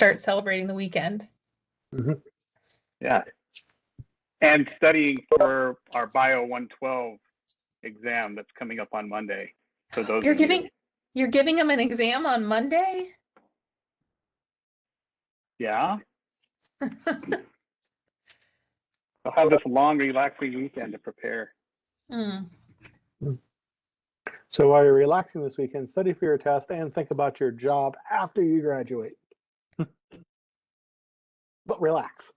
start celebrating the weekend. Mm-hmm. Yeah. And studying for our Bio 112 exam that's coming up on Monday. So those You're giving them an exam on Monday? Yeah. I'll have this long, relaxing weekend to prepare. Mm. So while you're relaxing this weekend, study for your test and think about your job after you graduate. But relax.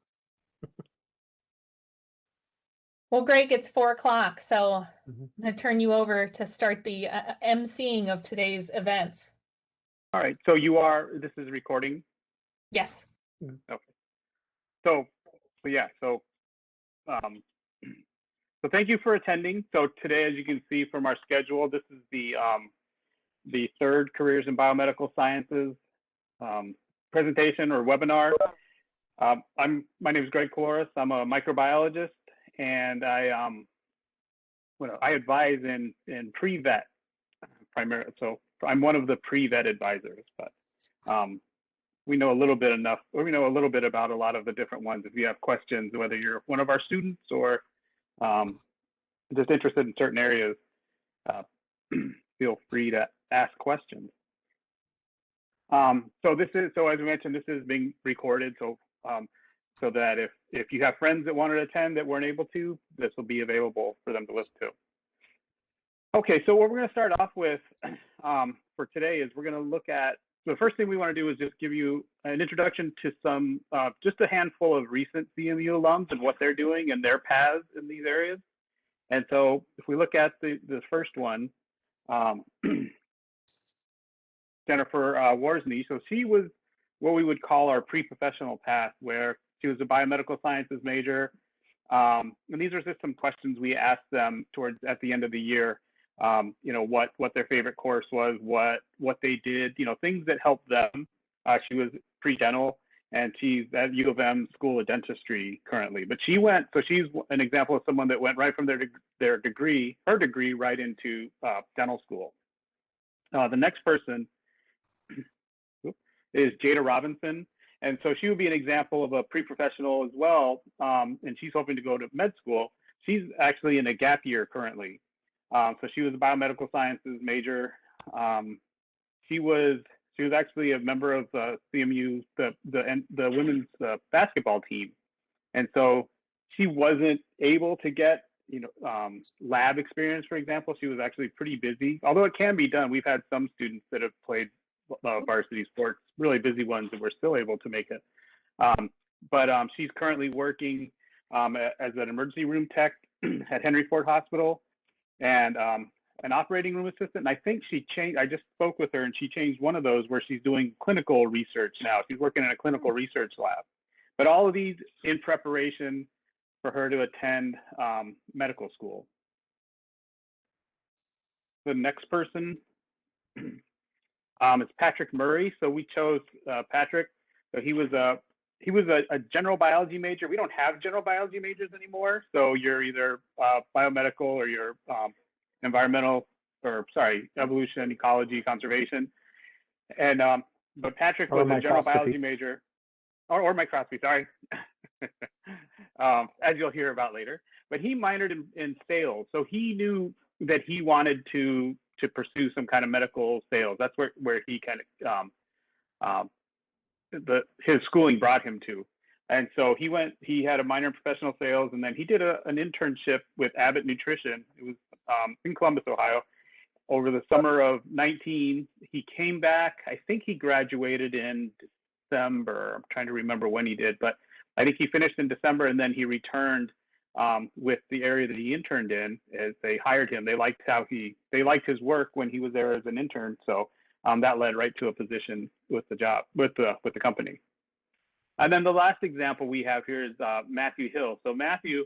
Well, Greg, it's 4 o'clock, so Mm-hmm. I'm going to turn you over to start the emceeing of today's events. All right. So this is recording? Yes. Okay. So thank you for attending. So today, as you can see from our schedule, this is the third Careers in Biomedical Sciences presentation or webinar. My name is Greg Coloris. I'm a microbiologist, and I advise in pre-vet primarily. So I'm one of the pre-vet advisors, but we know a little bit about a lot of the different ones. If you have questions, whether you're one of our students or just interested in certain areas, feel free to ask questions. So as we mentioned, this is being recorded. So that if you have friends that wanted to attend that weren't able to, this will be available for them to listen to. Okay, so what we're going to start off with for today is we're going to look at, the first thing we want to do is just give you an introduction to some, just a handful of recent CMU alums and what they're doing and their paths in these areas. And so if we look at the first one, Jennifer Worsney, so she was what we would call our pre-professional path, where she was a biomedical sciences major. And these are just some questions we asked them at the end of the year. What their favorite course was, what they did, things that helped them. She was pre-dental, and she's at U of M School of Dentistry currently. But she's an example of someone that went right from her degree right into dental school. The next person is Jada Robinson. And so she would be an example of a pre-professional as well. And she's hoping to go to med school. She's actually in a gap year currently. So she was a biomedical sciences major. She was actually a member of CMU, the women's basketball team. And so she wasn't able to get lab experience, for example. She was actually pretty busy, although it can be done. We've had some students that have played varsity sports, really busy ones, that were still able to make it. But she's currently working as an emergency room tech at Henry Ford Hospital and an operating room assistant. And I think she changed, I just spoke with her and she changed one of those where she's doing clinical research now. She's working in a clinical research lab. But all of these in preparation for her to attend medical school. The next person is Patrick Murray. So we chose Patrick. So he was a general biology major. We don't have general biology majors anymore. So you're either biomedical or you're evolution, ecology, conservation. And but Patrick was a general biology major, or microscopy, sorry, as you'll hear about later. But he minored in sales. So he knew that he wanted to pursue some kind of medical sales. That's where he kind of his schooling brought him to. And so he had a minor in professional sales, and then he did an internship with Abbott Nutrition. It was in Columbus, Ohio, over the summer of 19. He came back. I think he graduated in December. I'm trying to remember when he did, but I think he finished in December, and then he returned with the area that he interned in. As they hired him, they liked his work when he was there as an intern. So that led right to a position with the company. And then the last example we have here is Matthew Hill. So Matthew,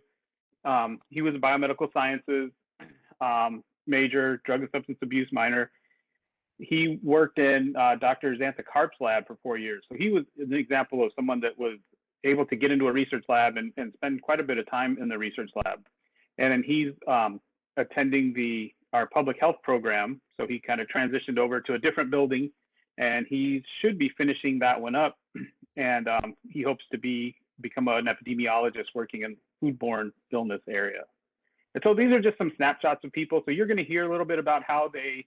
he was a biomedical sciences major, drug and substance abuse minor. He worked in Dr. Xantha Karp's lab for 4 years. So he was an example of someone that was able to get into a research lab and spend quite a bit of time in the research lab. And then he's attending our public health program. So he kind of transitioned over to a different building and he should be finishing that one up. And he hopes to become an epidemiologist working in foodborne illness area. And so these are just some snapshots of people. So you're going to hear a little bit about how they,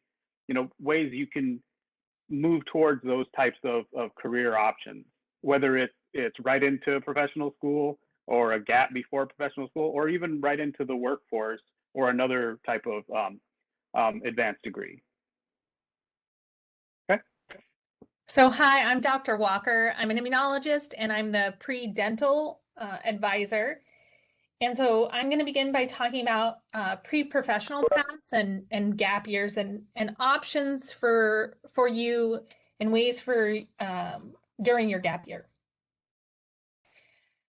ways you can move towards those types of career options, whether it's right into professional school or a gap before professional school, or even right into the workforce or another type of advanced degree. Okay. So hi, I'm Dr. Walker. I'm an immunologist and I'm the pre-dental advisor. And so I'm going to begin by talking about pre-professional paths and gap years and options for you and ways for during your gap year.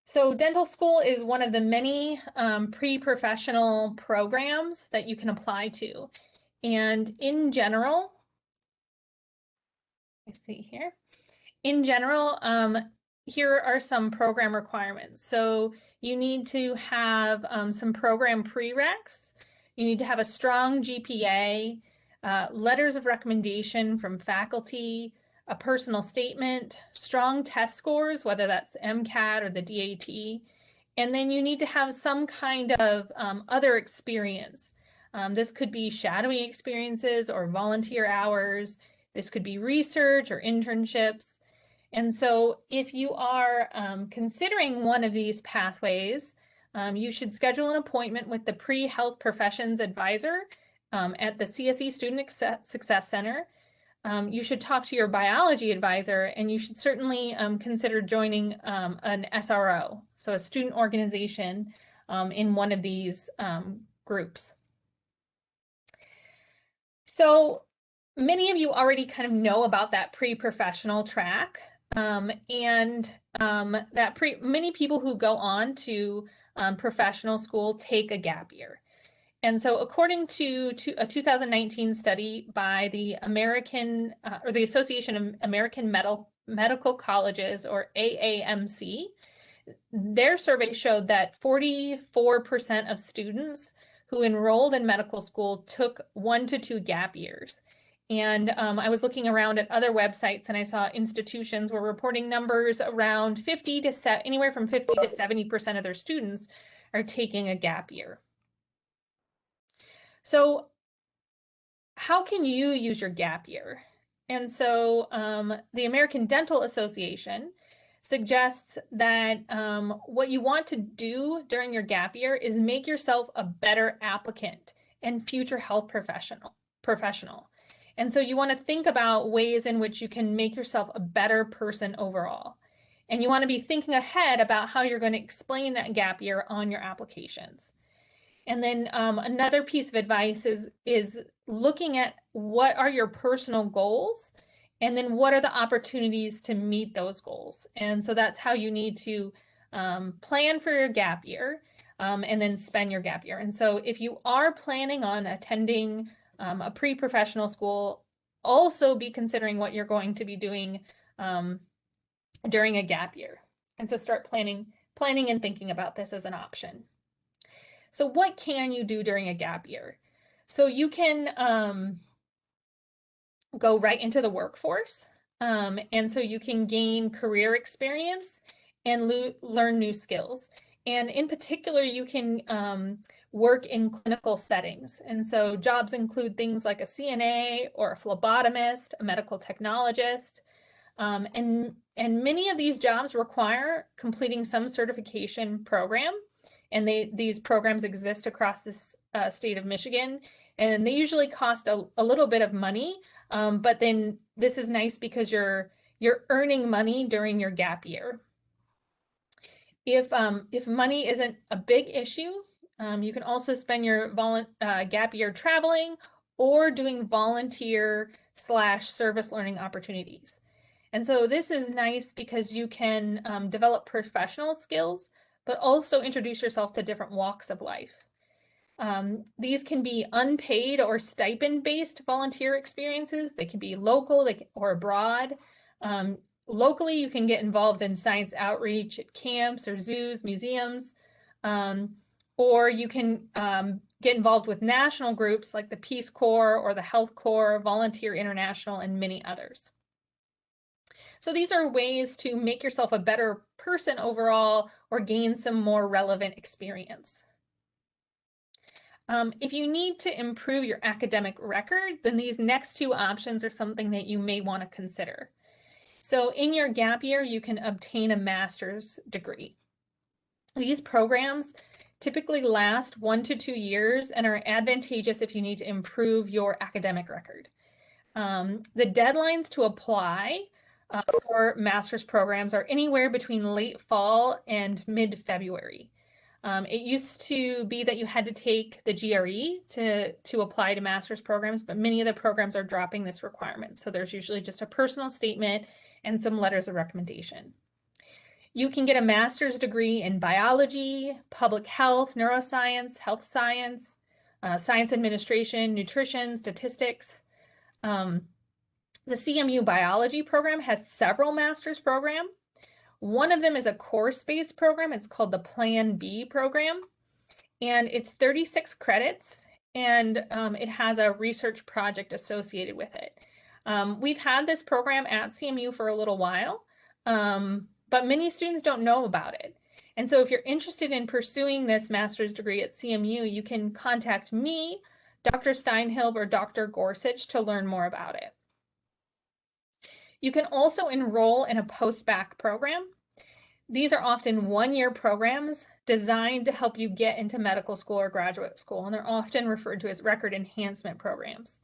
So dental school is one of the many pre-professional programs that you can apply to. And in general, I see here. In general, here are some program requirements. So you need to have some program prereqs. You need to have a strong GPA, letters of recommendation from faculty, a personal statement, strong test scores, whether that's the MCAT or the DAT, and then you need to have some kind of other experience. This could be shadowing experiences or volunteer hours. This could be research or internships. And so if you are considering one of these pathways, you should schedule an appointment with the pre-health professions advisor at the CSE Student Success Center. You should talk to your biology advisor, and you should certainly consider joining an SRO, so a student organization in one of these groups. So many of you already kind of know about that pre-professional track. Many people who go on to professional school take a gap year. And so according to a 2019 study by the American or the Association of American Medical Colleges, or AAMC, their survey showed that 44% of students who enrolled in medical school took 1 to 2 gap years. And I was looking around at other websites and I saw institutions were reporting numbers around anywhere from 50 to 70% of their students are taking a gap year. So how can you use your gap year? And so the American Dental Association suggests that what you want to do during your gap year is make yourself a better applicant and future health professional. And so you want to think about ways in which you can make yourself a better person overall. And you want to be thinking ahead about how you're going to explain that gap year on your applications. And then another piece of advice is looking at what are your personal goals, and then what are the opportunities to meet those goals. And so that's how you need to plan for your gap year and then spend your gap year. And so if you are planning on attending a pre-professional school, also be considering what you're going to be doing during a gap year. And so start planning and thinking about this as an option. So what can you do during a gap year? So you can go right into the workforce. And so you can gain career experience and learn new skills. And in particular, you can work in clinical settings. And so jobs include things like a CNA or a phlebotomist, a medical technologist. And many of these jobs require completing some certification program. And these programs exist across this state of Michigan. And they usually cost a little bit of money. But then this is nice because you're earning money during your gap year. If money isn't a big issue, you can also spend your gap year traveling or doing volunteer/service learning opportunities. And so this is nice because you can develop professional skills, but also introduce yourself to different walks of life. These can be unpaid or stipend-based volunteer experiences. They can be local or abroad. Locally, you can get involved in science outreach at camps or zoos, museums, or you can get involved with national groups like the Peace Corps or the Health Corps, Volunteer International, and many others. So these are ways to make yourself a better person overall or gain some more relevant experience. If you need to improve your academic record, then these next two options are something that you may want to consider. So in your gap year, you can obtain a master's degree. These programs typically last 1 to 2 years and are advantageous if you need to improve your academic record. The deadlines to apply for master's programs are anywhere between late fall and mid-February. It used to be that you had to take the GRE to apply to master's programs, but many of the programs are dropping this requirement. So there's usually just a personal statement and some letters of recommendation. You can get a master's degree in biology, public health, neuroscience, health science, science administration, nutrition, statistics. The CMU biology program has several master's programs. One of them is a course-based program. It's called the Plan B program, and it's 36 credits, and it has a research project associated with it. We've had this program at CMU for a little while, but many students don't know about it. And so if you're interested in pursuing this master's degree at CMU, you can contact me, Dr. Steinhilb, or Dr. Gorsuch to learn more about it. You can also enroll in a post-bac program. These are often one-year programs designed to help you get into medical school or graduate school, and they're often referred to as record enhancement programs.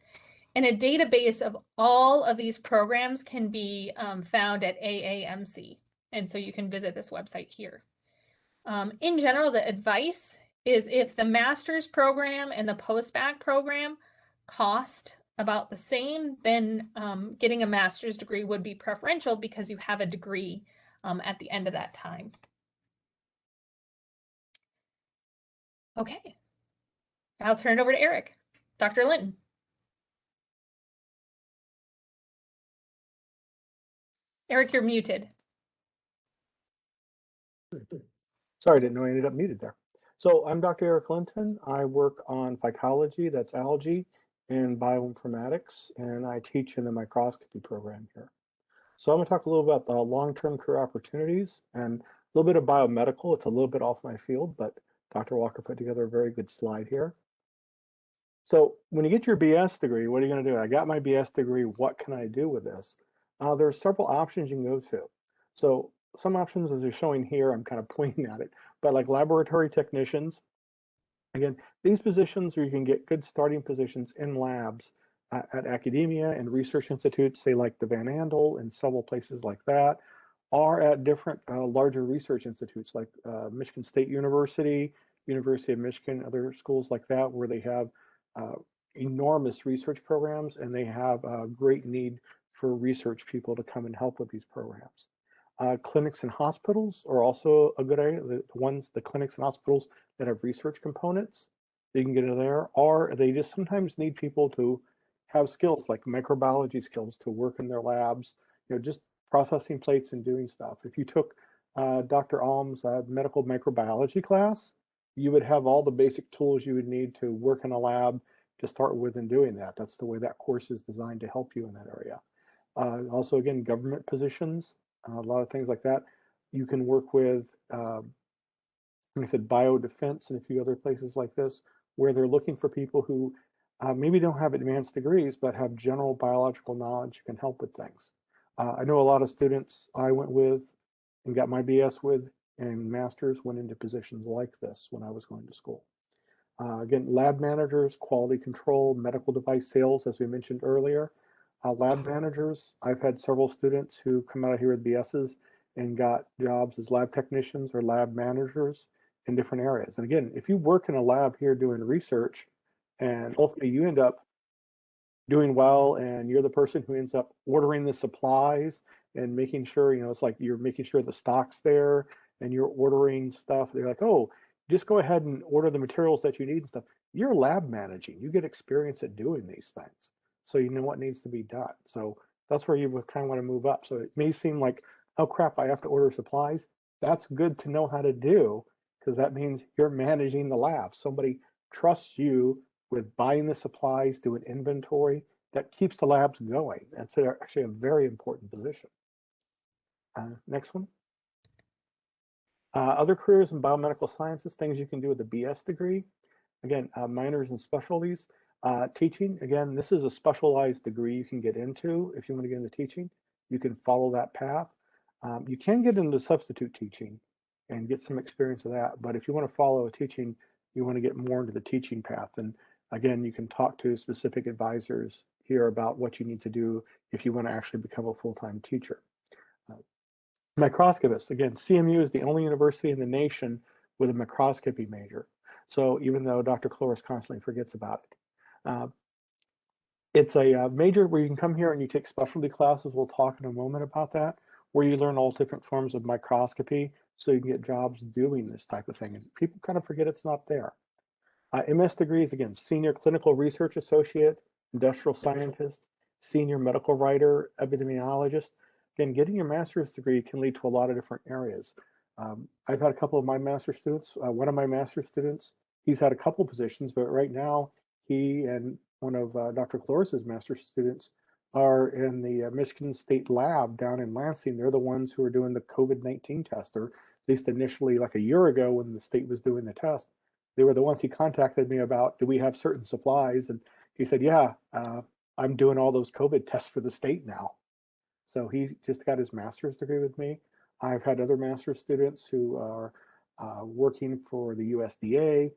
And a database of all of these programs can be found at AAMC, and so you can visit this website here. In general, the advice is if the master's program and the post-bac program cost about the same, then getting a master's degree would be preferential because you have a degree at the end of that time. Okay, I'll turn it over to Eric. Dr. Linton. Eric, you're muted. Sorry, I didn't know I ended up muted there. So I'm Dr. Eric Linton. I work on phycology, that's algae, and bioinformatics, and I teach in the microscopy program here. So I'm going to talk a little about the long-term career opportunities and a little bit of biomedical. It's a little bit off my field, but Dr. Walker put together a very good slide here. So when you get your BS degree, what are you going to do? I got my BS degree. What can I do with this? There are several options you can go to. So some options, as you're showing here, I'm kind of pointing at it, but like laboratory technicians, again, these positions where you can get good starting positions in labs at academia and research institutes, say like the Van Andel and several places like that, or at different larger research institutes like Michigan State University, University of Michigan, other schools like that, where they have enormous research programs and they have a great need for research people to come and help with these programs. Clinics and hospitals are also a good area. The clinics and hospitals that have research components, you can get in there, or they just sometimes need people to have skills like microbiology skills to work in their labs, just processing plates and doing stuff. If you took Dr. Alm's medical microbiology class, you would have all the basic tools you would need to work in a lab to start with and doing that. That's the way that course is designed to help you in that area. Also, again, government positions, a lot of things like that. You can work with, like I said, biodefense and a few other places like this, where they're looking for people who maybe don't have advanced degrees, but have general biological knowledge, can help with things. I know a lot of students I went with and got my BS with and masters went into positions like this when I was going to school. Again, lab managers, quality control, medical device sales, as we mentioned earlier. Lab managers, I've had several students who come out of here with BSs and got jobs as lab technicians or lab managers in different areas. And again, if you work in a lab here doing research and ultimately you end up doing well and you're the person who ends up ordering the supplies and making sure, it's like you're making sure the stock's there and you're ordering stuff. They're like, oh, just go ahead and order the materials that you need and stuff. You're lab managing. You get experience at doing these things. So you know what needs to be done. So that's where you would kind of want to move up. So it may seem like, oh crap, I have to order supplies. That's good to know how to do because that means you're managing the lab. Somebody trusts you with buying the supplies, doing inventory. That keeps the labs going. That's actually a very important position. Next one. Other careers in biomedical sciences, things you can do with a BS degree. Again, minors and specialties. Teaching, again, this is a specialized degree you can get into if you want to get into teaching. You can follow that path. You can get into substitute teaching and get some experience of that. But if you want to follow a teaching, you want to get more into the teaching path. And again, you can talk to specific advisors here about what you need to do if you want to actually become a full-time teacher. Microscopists, again, CMU is the only university in the nation with a microscopy major. So even though Dr. Cloris constantly forgets about it. It's a major where you can come here and you take specialty classes. We'll talk in a moment about that, where you learn all different forms of microscopy so you can get jobs doing this type of thing. And people kind of forget it's not there. MS degrees, again, senior clinical research associate, industrial scientist, senior medical writer, epidemiologist. Again, getting your master's degree can lead to a lot of different areas. I've had a couple of my master's students. One of my master's students, he's had a couple positions, but right now he and one of Dr. Cloris's master's students are in the Michigan State lab down in Lansing. They're the ones who are doing the COVID-19 test, or at least initially like a year ago when the state was doing the test. They were the ones he contacted me about, do we have certain supplies? And he said, yeah, I'm doing all those COVID tests for the state now. So he just got his master's degree with me. I've had other master's students who are working for the USDA,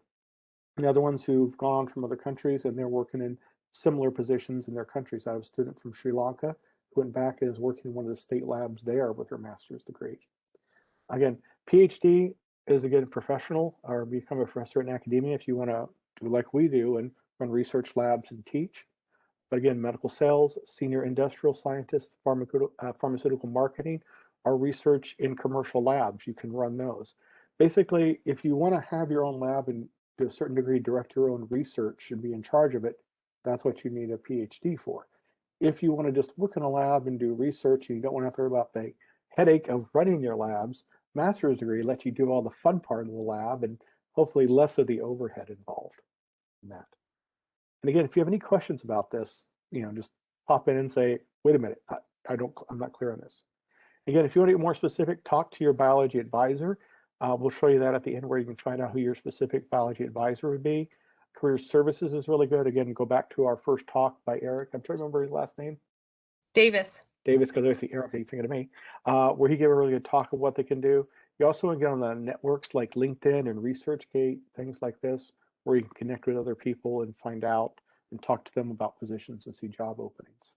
and other ones who've gone from other countries and they're working in similar positions in their countries. I have a student from Sri Lanka who went back and is working in one of the state labs there with her master's degree. Again, PhD is again professional or become a professor in academia if you want to do like we do and run research labs and teach. But again, medical sales, senior industrial scientist, pharmaceutical marketing, or research in commercial labs. You can run those. Basically, if you want to have your own lab and to a certain degree direct your own research and be in charge of it, that's what you need a PhD for. If you want to just work in a lab and do research and you don't want to have to worry about the headache of running your labs, master's degree lets you do all the fun part of the lab and hopefully less of the overhead involved in that. And again, if you have any questions about this, just pop in and say, wait a minute, I'm not clear on this. Again, if you want to get more specific, talk to your biology advisor. We'll show you that at the end where you can find out who your specific biology advisor would be. Career Services is really good. Again, go back to our first talk by Eric. I'm trying to remember his last name. Davis, because I see Eric, you're thinking of me, where he gave a really good talk of what they can do. You also want to get on the networks like LinkedIn and ResearchGate, things like this, where you can connect with other people and find out and talk to them about positions and see job openings.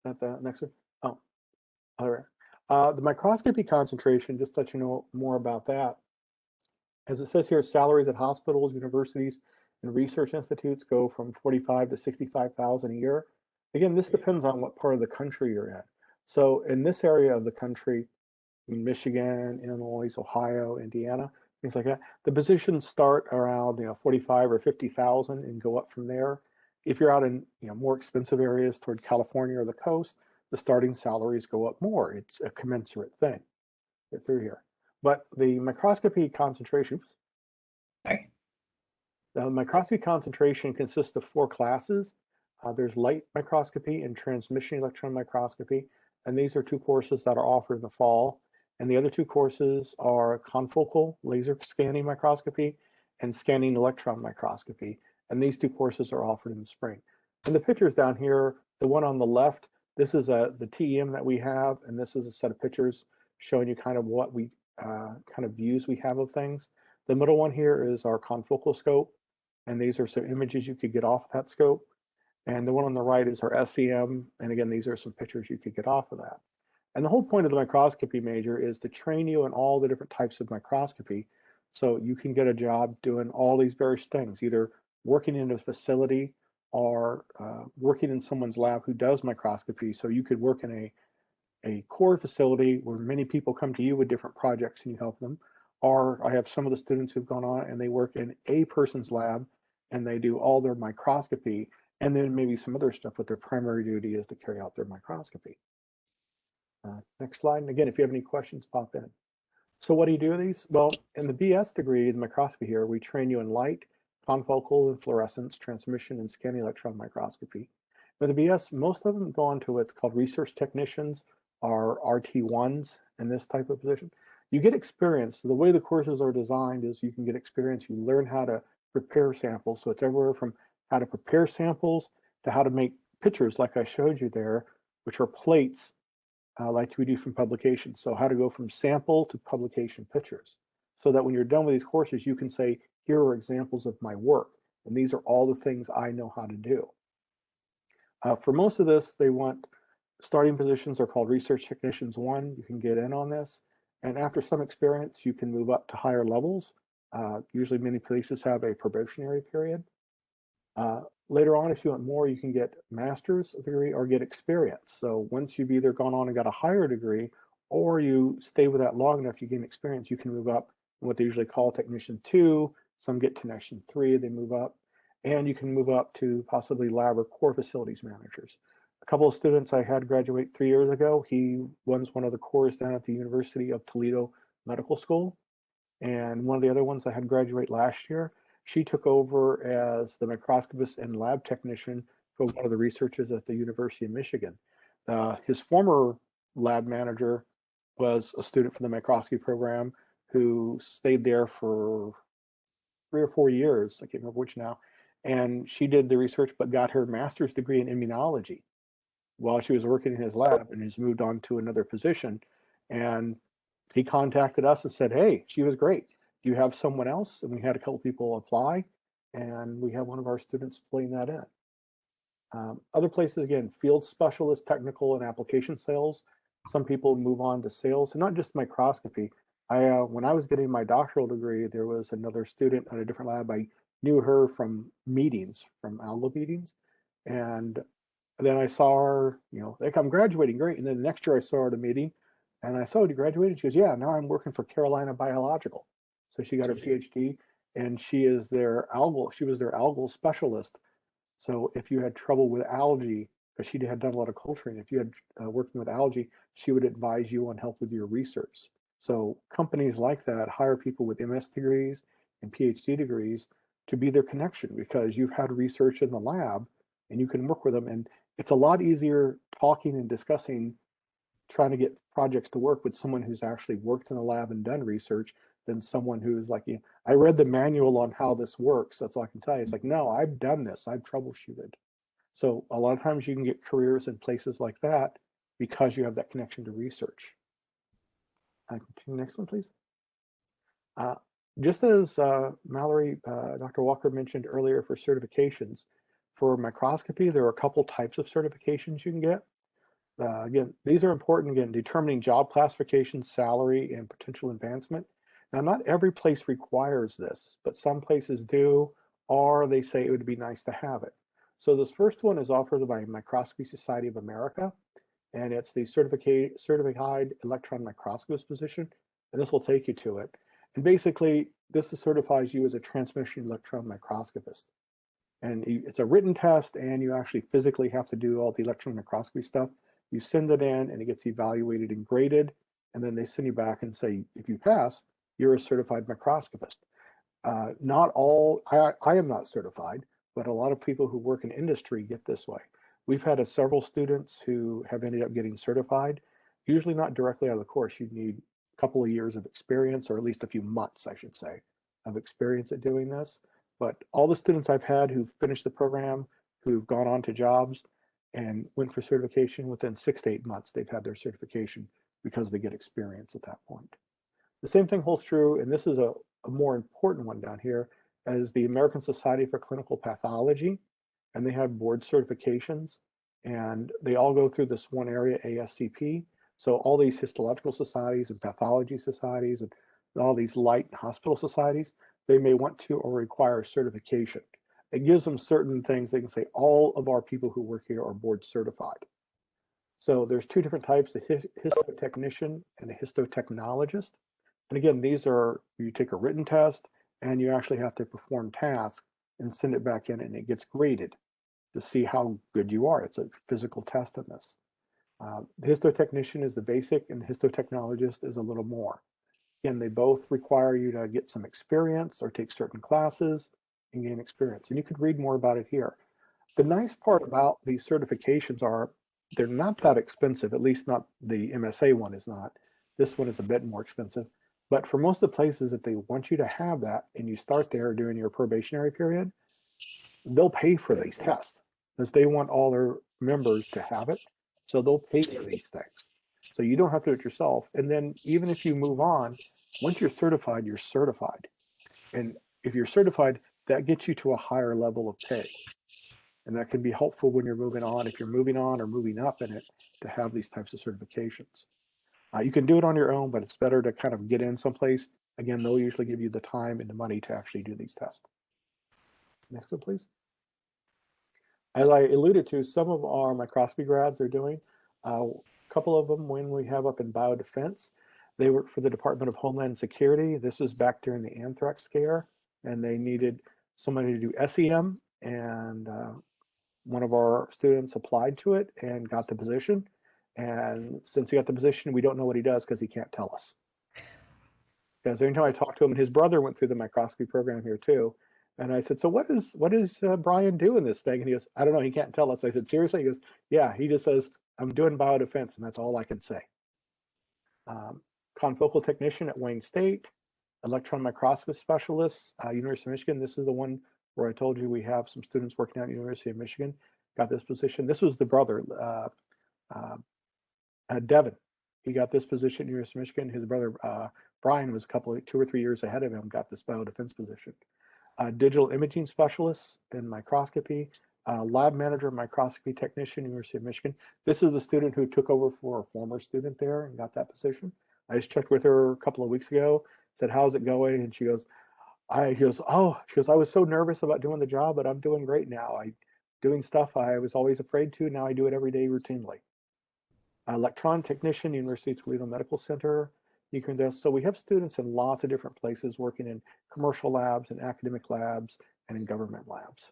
Not the next one? Oh, all right. The microscopy concentration, just to let you know more about that. As it says here, salaries at hospitals, universities, and research institutes go from 45 to 65,000 a year. Again, this depends on what part of the country you're in. So in this area of the country, in Michigan, Illinois, Ohio, Indiana, things like that, the positions start around 45 or 50,000 and go up from there. If you're out in more expensive areas toward California or the coast, the starting salaries go up more. It's a commensurate thing. Get through here. But the microscopy concentration, sorry. The microscopy concentration consists of 4 classes. There's light microscopy and transmission electron microscopy, and these are 2 courses that are offered in the fall. And the other 2 courses are confocal laser scanning microscopy and scanning electron microscopy. And these 2 courses are offered in the spring. And the pictures down here, the one on the left, this is the TEM that we have, and this is a set of pictures showing you kind of what we kind of views we have of things. The middle one here is our confocal scope, and these are some images you could get off that scope. And the one on the right is our SEM, and again, these are some pictures you could get off of that. And the whole point of the microscopy major is to train you in all the different types of microscopy so you can get a job doing all these various things, either working in a facility or working in someone's lab who does microscopy. So you could work in a core facility where many people come to you with different projects and you help them. Or I have some of the students who've gone on and they work in a person's lab and they do all their microscopy and then maybe some other stuff, but their primary duty is to carry out their microscopy. Next slide. And again, if you have any questions, pop in. So what do you do with these? Well, in the BS degree in microscopy here, we train you in light, confocal and fluorescence, transmission, and scanning electron microscopy. For the BS, most of them go on to what's called research technicians or RT1s in this type of position. You get experience. So the way the courses are designed is you can get experience. You learn how to prepare samples. So it's everywhere from how to prepare samples to how to make pictures like I showed you there, which are plates like we do from publications. So how to go from sample to publication pictures. So that when you're done with these courses, you can say, here are examples of my work. And these are all the things I know how to do. For most of this, they want starting positions are called research technicians 1. You can get in on this. And after some experience, you can move up to higher levels. Usually many places have a probationary period. Later on, if you want more, you can get master's degree or get experience. So once you've either gone on and got a higher degree, or you stay with that long enough, you gain experience, you can move up in what they usually call technician 2. Some get technician 3, they move up. And you can move up to possibly lab or core facilities managers. A couple of students I had graduate 3 years ago, he runs one of the cores down at the University of Toledo Medical School. And one of the other ones I had graduate last year, she took over as the microscopist and lab technician for one of the researchers at the University of Michigan. His former lab manager was a student from the microscopy program who stayed there for 3 or 4 years. I can't remember which now. And she did the research, but got her master's degree in immunology while she was working in his lab, and has moved on to another position. And he contacted us and said, hey, she was great. Do you have someone else? And we had a couple people apply, and we have one of our students filling that in. Other places, again, field specialist, technical and application sales. Some people move on to sales, and not just microscopy. When I was getting my doctoral degree, there was another student at a different lab. I knew her from meetings, from algal meetings. And then I saw her, like, I'm graduating, great. And then the next year I saw her at a meeting, and I saw, you graduated? She goes, yeah, now I'm working for Carolina Biological. So she got her PhD, and she was their algal specialist. So if you had trouble with algae, because she had done a lot of culturing, if you had working with algae, she would advise you on help with your research. So companies like that hire people with MS degrees and PhD degrees to be their connection, because you've had research in the lab and you can work with them. And it's a lot easier talking and discussing, trying to get projects to work with someone who's actually worked in the lab and done research than someone who's like, I read the manual on how this works. That's all I can tell you. It's like, no, I've done this. I've troubleshooted. So a lot of times you can get careers in places like that because you have that connection to research. Continue next one, please. Just as Mallory, Dr. Walker mentioned earlier for certifications, for microscopy, there are a couple types of certifications you can get. Again, these are important, again, determining job classification, salary, and potential advancement. Now, not every place requires this, but some places do, or they say it would be nice to have it. So this first one is offered by Microscopy Society of America, and it's the certified electron microscopist position, and this will take you to it. And basically, this certifies you as a transmission electron microscopist. And it's a written test, and you actually physically have to do all the electron microscopy stuff. You send it in, and it gets evaluated and graded, and then they send you back and say, if you pass, you're a certified microscopist. Not all, I am not certified, but a lot of people who work in industry get this way. We've had several students who have ended up getting certified, usually not directly out of the course. You need a couple of years of experience, or at least a few months, I should say, of experience at doing this. But all the students I've had who've finished the program, who've gone on to jobs and went for certification, within 6 to 8 months, they've had their certification because they get experience at that point. The same thing holds true, and this is a more important one down here, as the American Society for Clinical Pathology, and they have board certifications, and they all go through this one area, ASCP. So all these histological societies and pathology societies and all these light hospital societies, they may want to or require certification. It gives them certain things. They can say all of our people who work here are board certified. So there's two different types, a histotechnician and a histotechnologist. And again, these are, you take a written test and you actually have to perform tasks and send it back in, and it gets graded to see how good you are. It's a physical test in this. The histotechnician is the basic, and the histotechnologist is a little more. Again, they both require you to get some experience or take certain classes and gain experience. And you could read more about it here. The nice part about these certifications are they're not that expensive, at least not the MSA one is not. This one is a bit more expensive. But for most of the places, if they want you to have that and you start there during your probationary period, they'll pay for these tests because they want all their members to have it. So they'll pay for these things. So you don't have to do it yourself. And then even if you move on, once you're certified, you're certified. And if you're certified, that gets you to a higher level of pay. And that can be helpful when you're moving on, if you're moving on or moving up in it, to have these types of certifications. You can do it on your own, but it's better to kind of get in someplace. Again, they'll usually give you the time and the money to actually do these tests. Next one, please. As I alluded to, some of our microscopy grads are doing, a couple of them when we have up in biodefense, they work for the Department of Homeland Security. This was back during the anthrax scare, and they needed somebody to do SEM, and one of our students applied to it and got the position. And since he got the position, we don't know what he does because he can't tell us. Because every time I talk to him, and his brother went through the microscopy program here too. And I said, so what does Brian do in this thing? And he goes, I don't know, he can't tell us. I said, seriously? He goes, yeah, he just says, I'm doing biodefense, and that's all I can say. Confocal technician at Wayne State, electron microscopy specialist, University of Michigan. This is the one where I told you we have some students working at University of Michigan, got this position. This was the brother, Devin. He got this position at University of Michigan. His brother, Brian, was 2 or 3 years ahead of him, got this biodefense position. Digital imaging specialist in microscopy, lab manager, microscopy technician, University of Michigan. This is the student who took over for a former student there and got that position. I just checked with her a couple of weeks ago, said, how's it going? And she goes, I was so nervous about doing the job, but I'm doing great now. Doing stuff I was always afraid to. Now I do it every day routinely. Electron technician, University of Toledo Medical Center. So we have students in lots of different places working in commercial labs and academic labs and in government labs.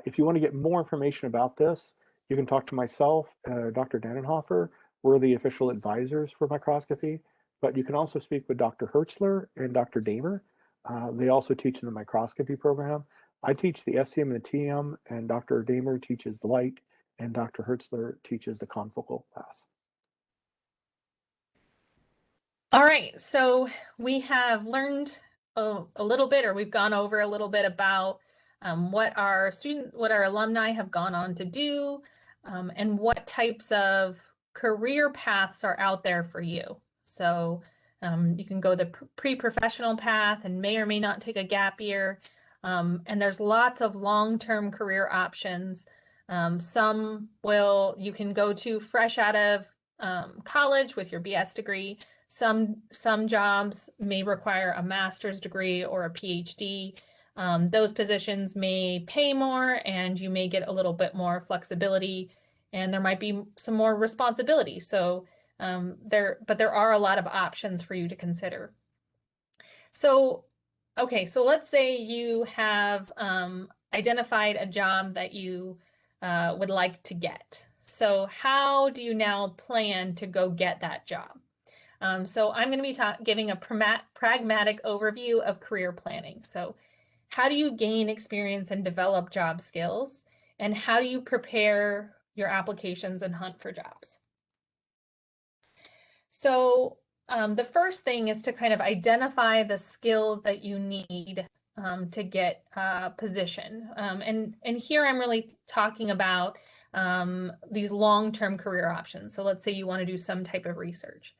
If you want to get more information about this, you can talk to myself, Dr. Dannenhofer. We're the official advisors for microscopy, but you can also speak with Dr. Hertzler and Dr. Damer. They also teach in the microscopy program. I teach the SCM and the TM, and Dr. Damer teaches the light, and Dr. Hertzler teaches the confocal class. All right, so we have learned a little bit, or we've gone over a little bit about what our alumni have gone on to do, and what types of career paths are out there for you. So you can go the pre-professional path and may or may not take a gap year. And there's lots of long-term career options. You can go to fresh out of college with your BS degree. Some jobs may require a master's degree or a PhD. Those positions may pay more, and you may get a little bit more flexibility, and there might be some more responsibility. So there are a lot of options for you to consider. So, okay, so let's say you have identified a job that you would like to get. So how do you now plan to go get that job? So I'm going to be giving a pragmatic overview of career planning. So how do you gain experience and develop job skills? And how do you prepare your applications and hunt for jobs? So the first thing is to kind of identify the skills that you need to get a position. And here I'm really talking about these long-term career options. So let's say you want to do some type of research.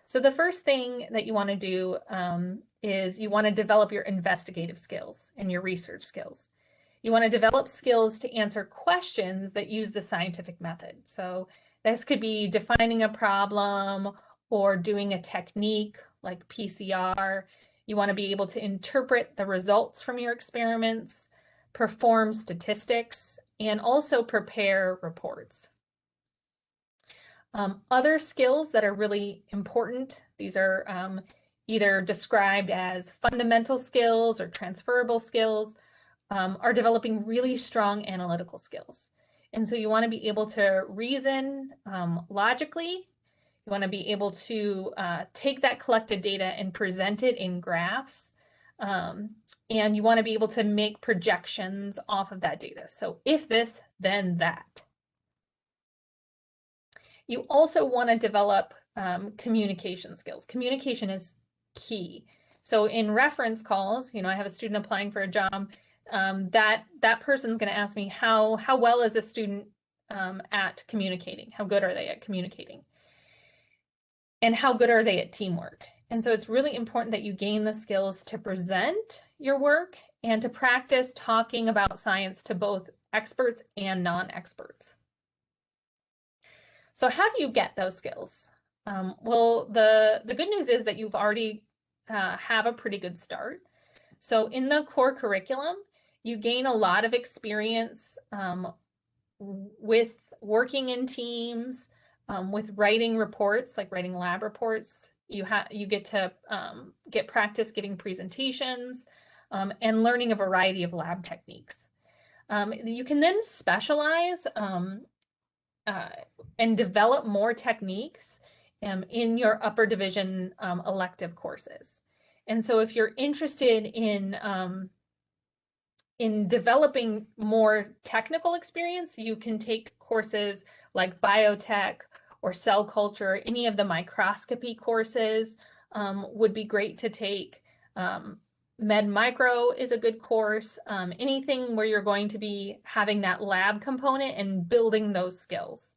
So the first thing that you want to do is you want to develop your investigative skills and your research skills. You want to develop skills to answer questions that use the scientific method. So this could be defining a problem or doing a technique like PCR. You want to be able to interpret the results from your experiments, perform statistics, and also prepare reports. Other skills that are really important, these are either described as fundamental skills or transferable skills, are developing really strong analytical skills. And so you want to be able to reason logically. You want to be able to take that collected data and present it in graphs And you want to be able to make projections off of that data. So if this, then that. You also want to develop communication skills. Communication is key. So in reference calls, I have a student applying for a job, that person's going to ask me how well is a student at communicating? How good are they at communicating? And how good are they at teamwork? And so it's really important that you gain the skills to present your work and to practice talking about science to both experts and non-experts. So how do you get those skills? Well, the good news is that you've already have a pretty good start. So in the core curriculum, you gain a lot of experience with working in teams, with writing reports, like writing lab reports. You get to get practice giving presentations and learning a variety of lab techniques. You can then specialize and develop more techniques in your upper division elective courses. And so if you're interested in developing more technical experience, you can take courses like biotech or cell culture. Any of the microscopy courses would be great to take. Med Micro is a good course. Anything where you're going to be having that lab component and building those skills.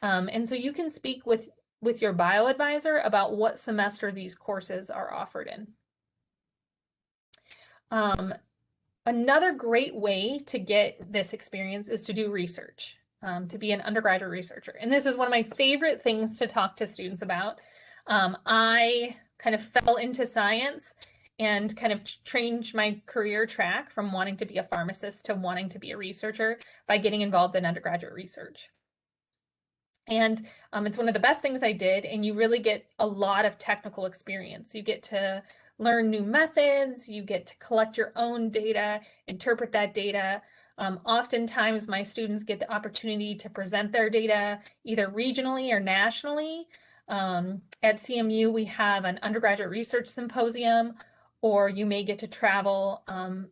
And so you can speak with your bio advisor about what semester these courses are offered in. Another great way to get this experience is to do research, to be an undergraduate researcher. And this is one of my favorite things to talk to students about. I kind of fell into science and kind of changed my career track from wanting to be a pharmacist to wanting to be a researcher by getting involved in undergraduate research. And it's one of the best things I did, and you really get a lot of technical experience. You get to learn new methods, you get to collect your own data, interpret that data. Oftentimes my students get the opportunity to present their data either regionally or nationally. At CMU, we have an undergraduate research symposium, or you may get to travel.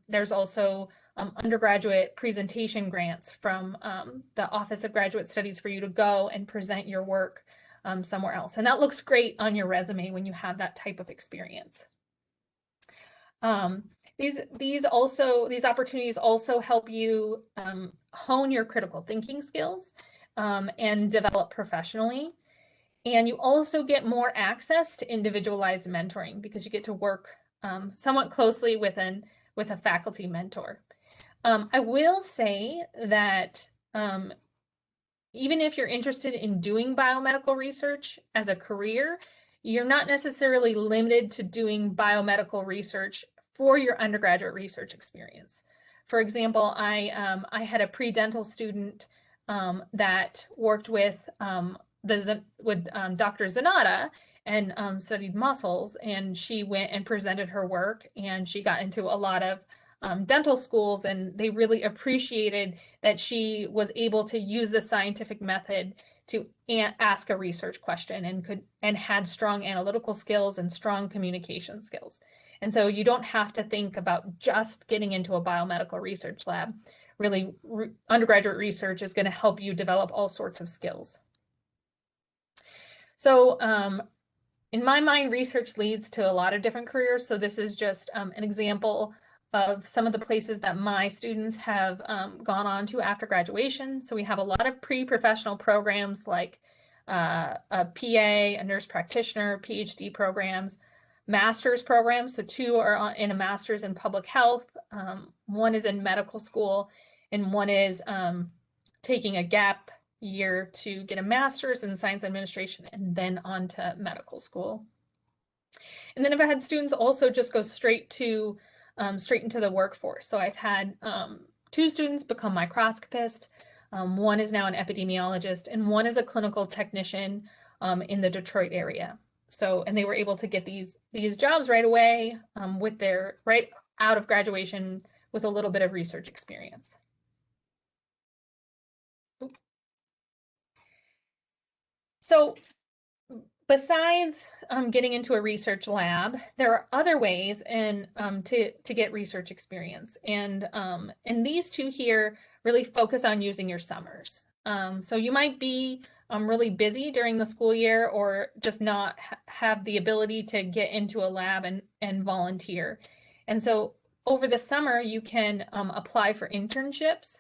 There's also undergraduate presentation grants from the Office of Graduate Studies for you to go and present your work somewhere else. And that looks great on your resume when you have that type of experience. These opportunities also help you hone your critical thinking skills and develop professionally. And you also get more access to individualized mentoring because you get to work somewhat closely with a faculty mentor. I will say that even if you're interested in doing biomedical research as a career, you're not necessarily limited to doing biomedical research for your undergraduate research experience. For example, I had a pre-dental student that worked with Dr. Zanata and studied muscles, and she went and presented her work, and she got into a lot of dental schools, and they really appreciated that she was able to use the scientific method to ask a research question and had strong analytical skills and strong communication skills. And so you don't have to think about just getting into a biomedical research lab. Really, undergraduate research is going to help you develop all sorts of skills. So in my mind, research leads to a lot of different careers. So this is just an example of some of the places that my students have gone on to after graduation. So we have a lot of pre-professional programs like a PA, a nurse practitioner, PhD programs, master's programs. So 2 are in a master's in public health. 1 is in medical school, and 1 is taking a gap year to get a master's in science administration and then on to medical school. And then I've had students also just go straight into the workforce. So I've had 2 students become microscopists. 1 is now an epidemiologist, and 1 is a clinical technician in the Detroit area. So, and they were able to get these jobs right away with their right out of graduation with a little bit of research experience. So besides getting into a research lab, there are other ways to get research experience. And these two here really focus on using your summers. So you might be really busy during the school year or just not have the ability to get into a lab and volunteer. And so over the summer, you can apply for internships.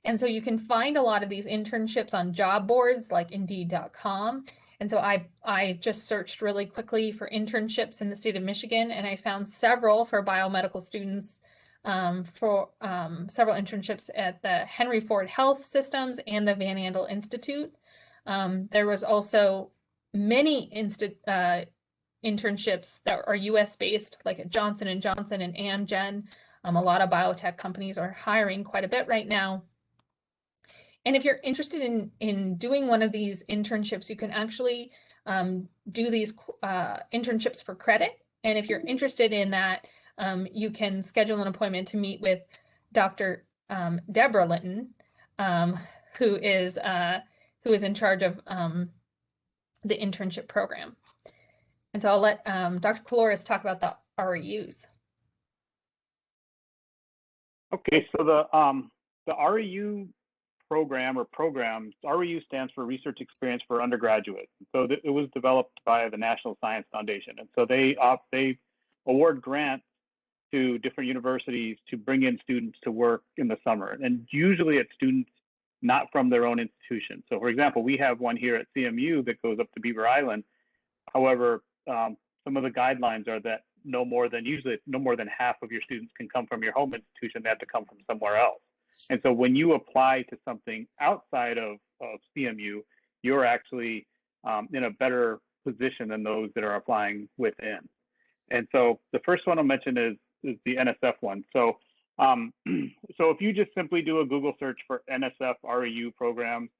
And so you can find a lot of these internships on job boards like Indeed.com. And so I just searched really quickly for internships in the state of Michigan, and I found several for biomedical students, for several internships at the Henry Ford Health Systems and the Van Andel Institute. There was also many internships that are U.S. based, like at Johnson & Johnson and Amgen. A lot of biotech companies are hiring quite a bit right now. And if you're interested in doing one of these internships, you can actually do these internships for credit. And if you're interested in that, you can schedule an appointment to meet with Dr. Deborah Linton, who is in charge of the internship program. And so I'll let Dr. Caloris talk about the REUs. Okay, so the REU program or programs, REU stands for Research Experience for Undergraduates. So it was developed by the National Science Foundation. And so they award grants to different universities to bring in students to work in the summer. And usually it's students not from their own institution. So for example, we have one here at CMU that goes up to Beaver Island. However, some of the guidelines are that usually no more than half of your students can come from your home institution. They have to come from somewhere else. And so when you apply to something outside of CMU, you're actually in a better position than those that are applying within. And so the first one I'll mention is the NSF one. So so if you just simply do a Google search for NSF REU program,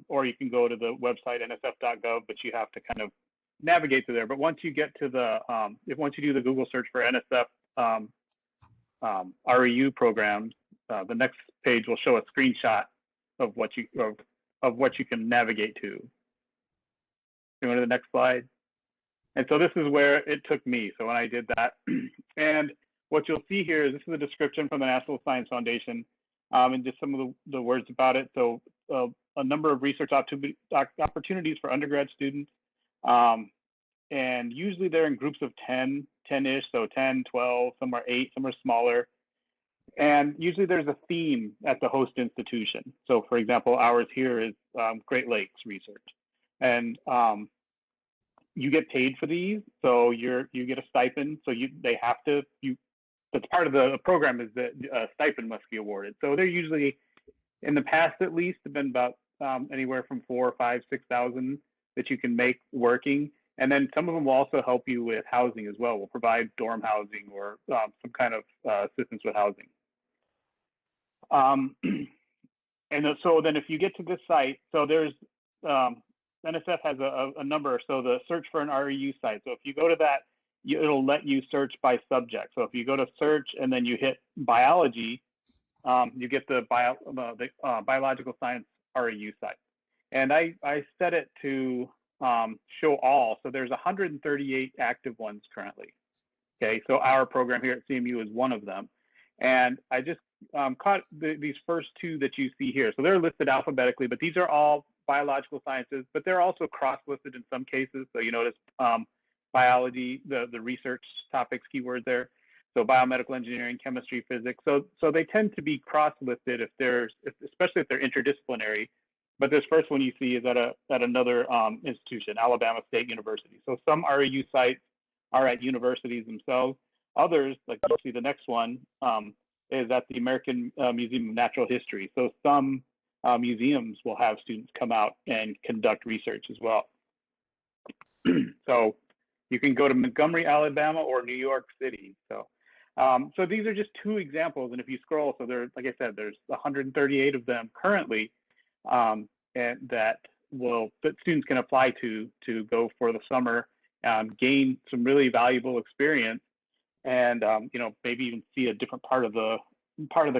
or you can go to the website nsf.gov, but you have to kind of navigate through there. But once you get to the once you do the Google search for NSF REU programs, the next page will show a screenshot of what you can navigate to. You go to the next slide. And so this is where it took me. So when I did that, and what you'll see here is this is a description from the National Science Foundation, and just some of the words about it. So a number of research opportunities for undergrad students. And usually they're in groups of 10-ish, so 10, 12, some are 8, some are smaller. And usually there's a theme at the host institution. So for example, ours here is Great Lakes research. And you get paid for these, so you get a stipend. So that's part of the program, is that a stipend must be awarded. So they're usually, in the past at least, have been about anywhere from 4,000, 5,000, 6,000 that you can make working. And then some of them will also help you with housing as well. We'll provide dorm housing or some kind of assistance with housing. And so then if you get to this site, so there's NSF has a number. So the search for an REU site. So if you go to that, it'll let you search by subject. So if you go to search and then you hit biology, you get the biological science REU site. And I set it to show all. So there's 138 active ones currently. Okay, so our program here at CMU is one of them. And I just caught these first two that you see here. So they're listed alphabetically, but these are all biological sciences, but they're also cross-listed in some cases. So you notice biology, the research topics, keywords there. So biomedical engineering, chemistry, physics. So they tend to be cross-listed especially if they're interdisciplinary. But this first one you see is at another institution, Alabama State University. So some REU sites are at universities themselves. Others, like you see the next one, is at the American Museum of Natural History. So some museums will have students come out and conduct research as well. So you can go to Montgomery, Alabama, or New York City. So these are just two examples. And if you scroll, so there's, like I said, there's 138 of them currently, and that students can apply to go for the summer, gain some really valuable experience, and maybe even see a different part of the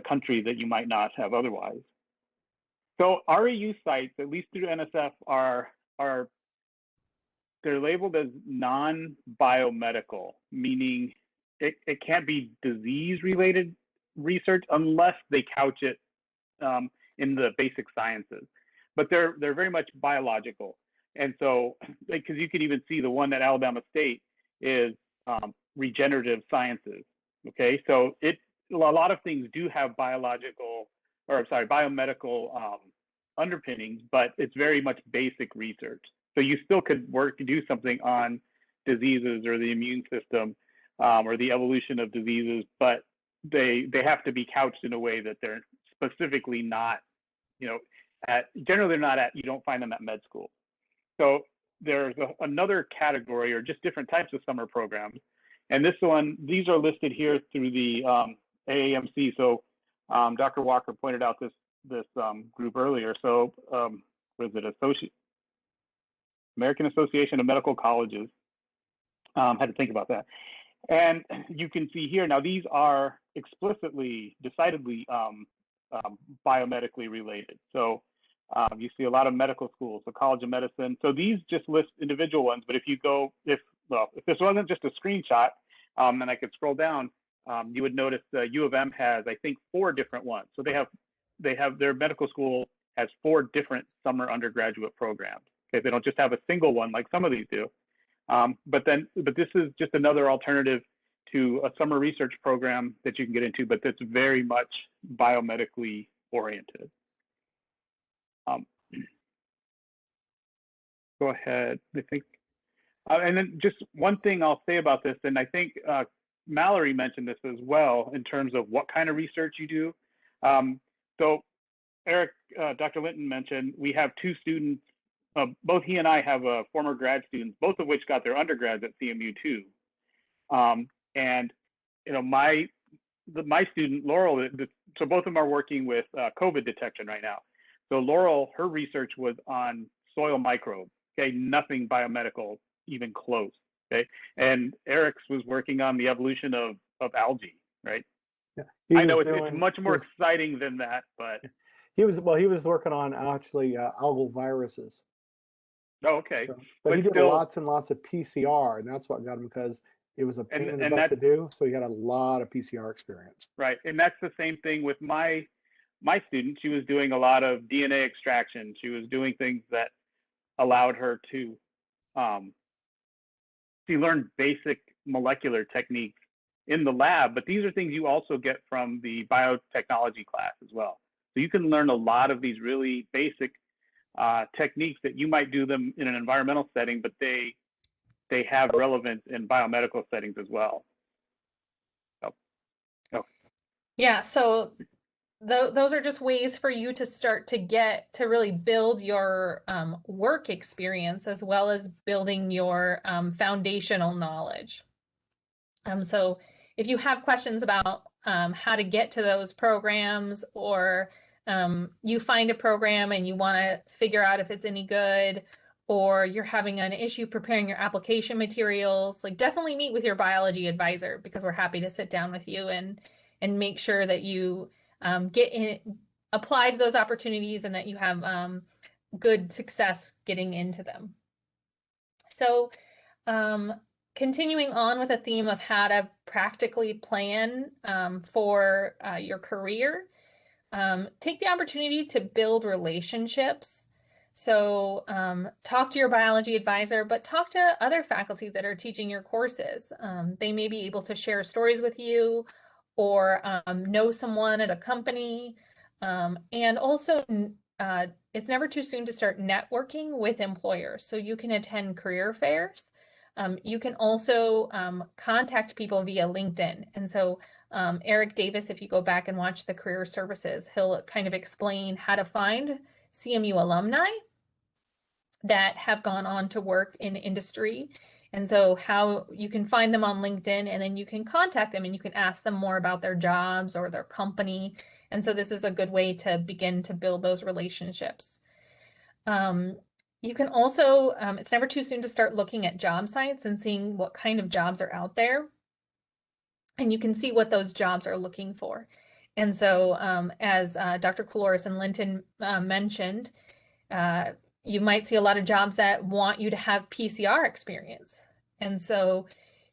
country that you might not have otherwise. So REU sites, at least through NSF, are they're labeled as non-biomedical, meaning it can't be disease-related research unless they couch it in the basic sciences. But they're very much biological. And so, because you can even see the one at Alabama State is regenerative sciences. Okay, so a lot of things do have biomedical underpinnings, but it's very much basic research. So you still could work to do something on diseases or the immune system or the evolution of diseases, but they have to be couched in a way that they're specifically not, generally they're not you don't find them at med school. So there's another category or just different types of summer programs. And these are listed here through the AAMC. So Dr. Walker pointed out this group earlier. So was it American Association of Medical Colleges? Had to think about that. And you can see here, now these are explicitly, decidedly biomedically related. So you see a lot of medical schools, the College of Medicine. So these just list individual ones, but if this wasn't just a screenshot, and I could scroll down, you would notice the U of M has, I think, 4 different ones. So they have their medical school has 4 different summer undergraduate programs. Okay, they don't just have a single one like some of these do. But this is just another alternative to a summer research program that you can get into, but that's very much biomedically oriented. Go ahead, I think. And then just one thing I'll say about this, and I think Mallory mentioned this as well in terms of what kind of research you do. So Eric, Dr. Linton mentioned we have 2 students, both he and I have former grad students, both of which got their undergrads at CMU too. And my student Laurel, so both of them are working with COVID detection right now. So Laurel, her research was on soil microbes. Okay, nothing biomedical even close. Okay, and Eric's was working on the evolution of algae. Right. Yeah, I know it's much more exciting than that, but he was working on actually algal viruses. Oh, okay. So, but he did lots and lots of PCR, and that's what got him, because it was a pain in the butt to do. So he had a lot of PCR experience. Right, and that's the same thing with my student. She was doing a lot of DNA extraction. She was doing things that allowed her to she learned basic molecular techniques in the lab, but these are things you also get from the biotechnology class as well. So you can learn a lot of these really basic techniques that you might do them in an environmental setting, but they have relevance in biomedical settings as well. Yeah, so those are just ways for you to start to really build your work experience, as well as building your foundational knowledge. So if you have questions about how to get to those programs, or you find a program and you want to figure out if it's any good, or you're having an issue preparing your application materials, like definitely meet with your biology advisor, because we're happy to sit down with you and make sure that you apply to those opportunities and that you have good success getting into them. So continuing on with a theme of how to practically plan for your career, take the opportunity to build relationships. So talk to your biology advisor, but talk to other faculty that are teaching your courses. They may be able to share stories with you, or know someone at a company. And also, it's never too soon to start networking with employers. So you can attend career fairs. You can also contact people via LinkedIn. And so Eric Davis, if you go back and watch the career services, he'll kind of explain how to find CMU alumni that have gone on to work in industry. And so how you can find them on LinkedIn, and then you can contact them and you can ask them more about their jobs or their company. And so this is a good way to begin to build those relationships. You can also, it's never too soon to start looking at job sites and seeing what kind of jobs are out there. And you can see what those jobs are looking for. And so as Dr. Caloris and Linton mentioned, you might see a lot of jobs that want you to have PCR experience. And so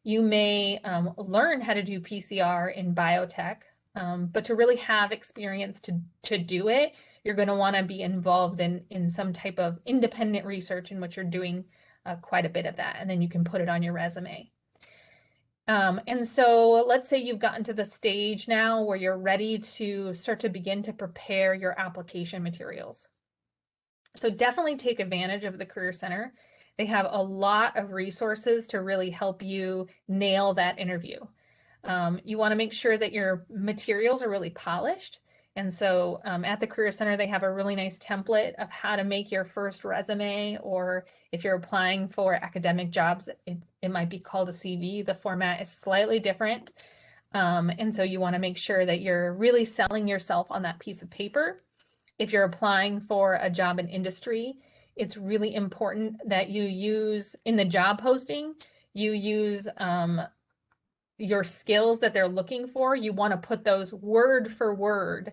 you may learn how to do PCR in biotech, but to really have experience to do it, you're going to want to be involved in some type of independent research in which you're doing quite a bit of that, and then you can put it on your resume. And so let's say you've gotten to the stage now where you're ready to start to begin to prepare your application materials. So definitely take advantage of the Career Center. They have a lot of resources to really help you nail that interview. You want to make sure that your materials are really polished. And so at the Career Center, they have a really nice template of how to make your first resume, or if you're applying for academic jobs, it might be called a CV. The format is slightly different. And so you want to make sure that you're really selling yourself on that piece of paper. If you're applying for a job in industry, it's really important that you use, in the job posting, you use your skills that they're looking for. You want to put those word for word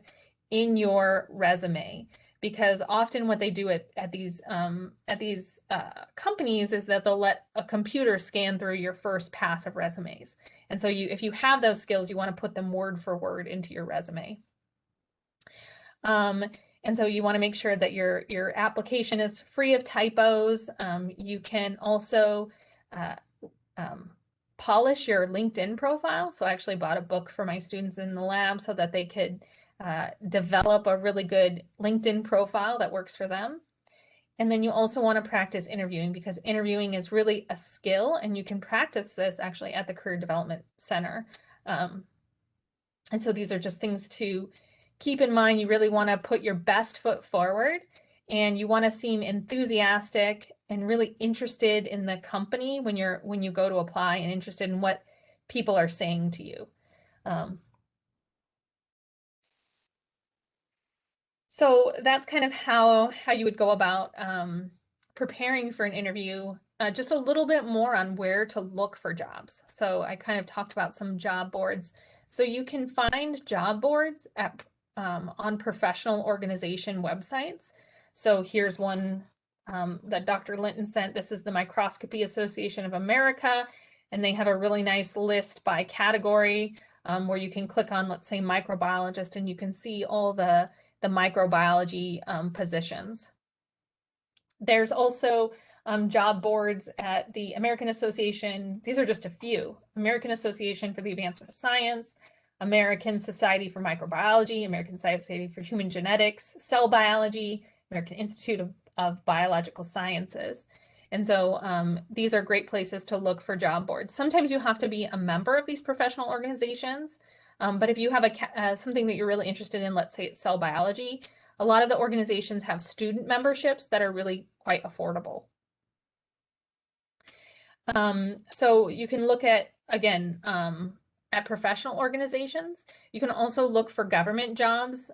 in your resume, because often what they do at these companies is that they'll let a computer scan through your first pass of resumes. And so if you have those skills, you want to put them word for word into your resume. And so you want to make sure that your application is free of typos. You can also polish your LinkedIn profile. So I actually bought a book for my students in the lab so that they could develop a really good LinkedIn profile that works for them. And then you also want to practice interviewing, because interviewing is really a skill, and you can practice this actually at the Career Development Center. And so these are just things to keep in mind. You really want to put your best foot forward, and you want to seem enthusiastic and really interested in the company when you go to apply, and interested in what people are saying to you. So that's kind of how you would go about preparing for an interview. Just a little bit more on where to look for jobs. So I kind of talked about some job boards. So you can find job boards on professional organization websites. So here's one that Dr. Linton sent. This is the Microscopy Association of America, and they have a really nice list by category where you can click on, let's say, microbiologist, and you can see all the microbiology positions. There's also job boards at the American Association. These are just a few. American Association for the Advancement of Science, American Society for Microbiology, American Society for Human Genetics, Cell Biology, American Institute of Biological Sciences. And so these are great places to look for job boards. Sometimes you have to be a member of these professional organizations, but if you have something that you're really interested in, let's say it's cell biology, a lot of the organizations have student memberships that are really quite affordable. So you can look at, again, at professional organizations. You can also look for government jobs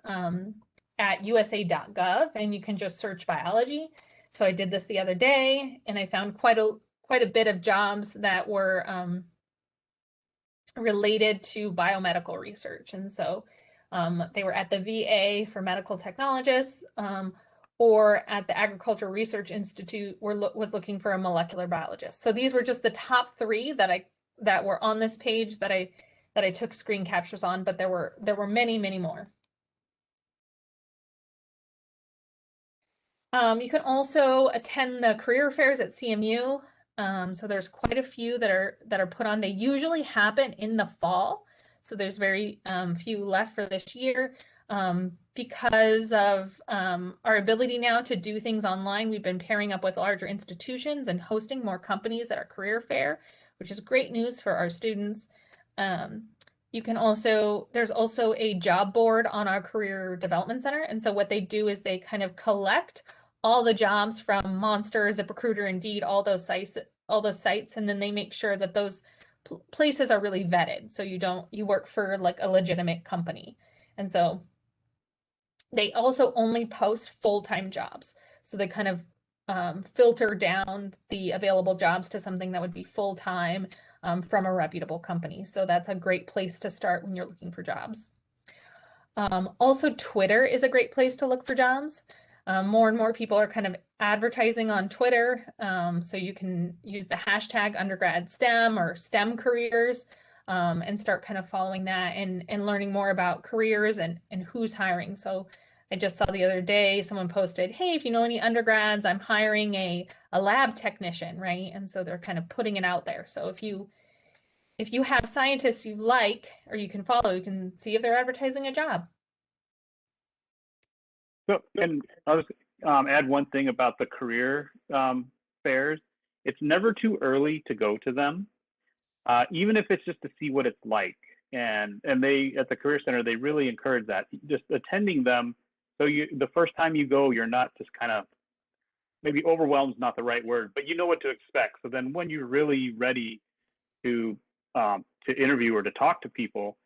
at usa.gov, and you can just search biology. So I did this the other day, and I found quite a bit of jobs that were related to biomedical research. And so they were at the VA for medical technologists, or at the Agricultural Research Institute was looking for a molecular biologist. So these were just the top 3 that were on this page that I took screen captures on, but there were many, many more. You can also attend the career fairs at CMU. So there's quite a few that are put on. They usually happen in the fall, so there's very few left for this year. Because of our ability now to do things online, we've been pairing up with larger institutions and hosting more companies at our career fair, which is great news for our students. There's also a job board on our Career Development Center, and so what they do is they kind of collect all the jobs from Monster, ZipRecruiter, Indeed, all those sites, and then they make sure that those places are really vetted, so you work for like a legitimate company. And so they also only post full-time jobs, so they kind of filter down the available jobs to something that would be full-time from a reputable company. So that's a great place to start when you're looking for jobs. Also, Twitter is a great place to look for jobs. More and more people are kind of advertising on Twitter. So you can use the hashtag undergrad STEM or STEM careers and start kind of following that and learning more about careers and who's hiring. So I just saw the other day someone posted, hey, if you know any undergrads, I'm hiring a lab technician, right? And so they're kind of putting it out there. So if you have scientists you like or you can follow, you can see if they're advertising a job. So, and I'll just add one thing about the career fairs. It's never too early to go to them, even if it's just to see what it's like. And they, at the Career Center, they really encourage that. Just attending them, so the first time you go, you're not just kind of, maybe overwhelmed is not the right word, but you know what to expect. So then when you're really ready to interview or to talk to people,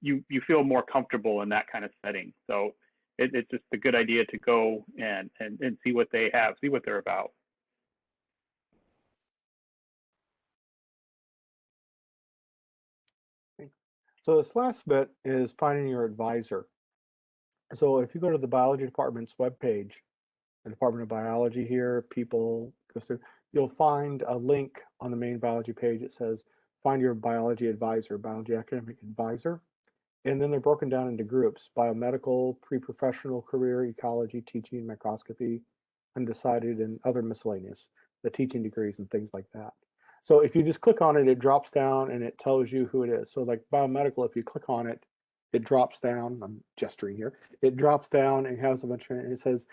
you feel more comfortable in that kind of setting. So it's just a good idea to go and see what they have, see what they're about. So this last bit is finding your advisor. So if you go to the biology department's webpage, the Department of Biology here, people go through, you'll find a link on the main biology page. It says, find your biology advisor, biology academic advisor. And then they're broken down into groups: biomedical, pre-professional career, ecology, teaching, microscopy, undecided, and other miscellaneous, the teaching degrees and things like that. So if you just click on it, it drops down and it tells you who it is. So like biomedical, if you click on it, it drops down. I'm gesturing here. It drops down and has a bunch of, and it says,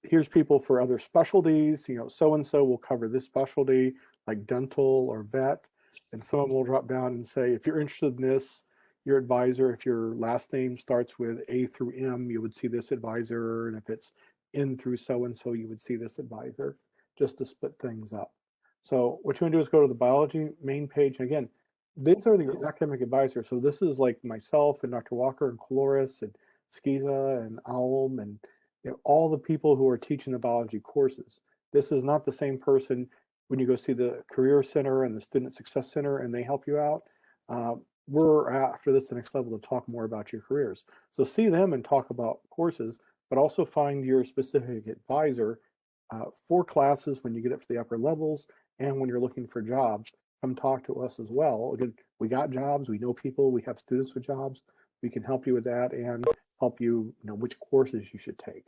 here's people for other specialties. You know, so-and-so will cover this specialty, like dental or vet. And some of them will drop down and say, if you're interested in this, your advisor, if your last name starts with A through M, you would see this advisor. And if it's N through so-and-so, you would see this advisor, just to split things up. So what you want to do is go to the biology main page. And again, these are the academic advisors. So this is like myself and Dr. Walker and Coloris and Skiza and Alm and all the people who are teaching the biology courses. This is not the same person when you go see the Career Center and the Student Success Center and they help you out. We're after this the next level to talk more about your careers. So see them and talk about courses, but also find your specific advisor for classes when you get up to the upper levels and when you're looking for jobs. Come talk to us as well. Again, we got jobs, we know people, we have students with jobs. We can help you with that and help you know which courses you should take.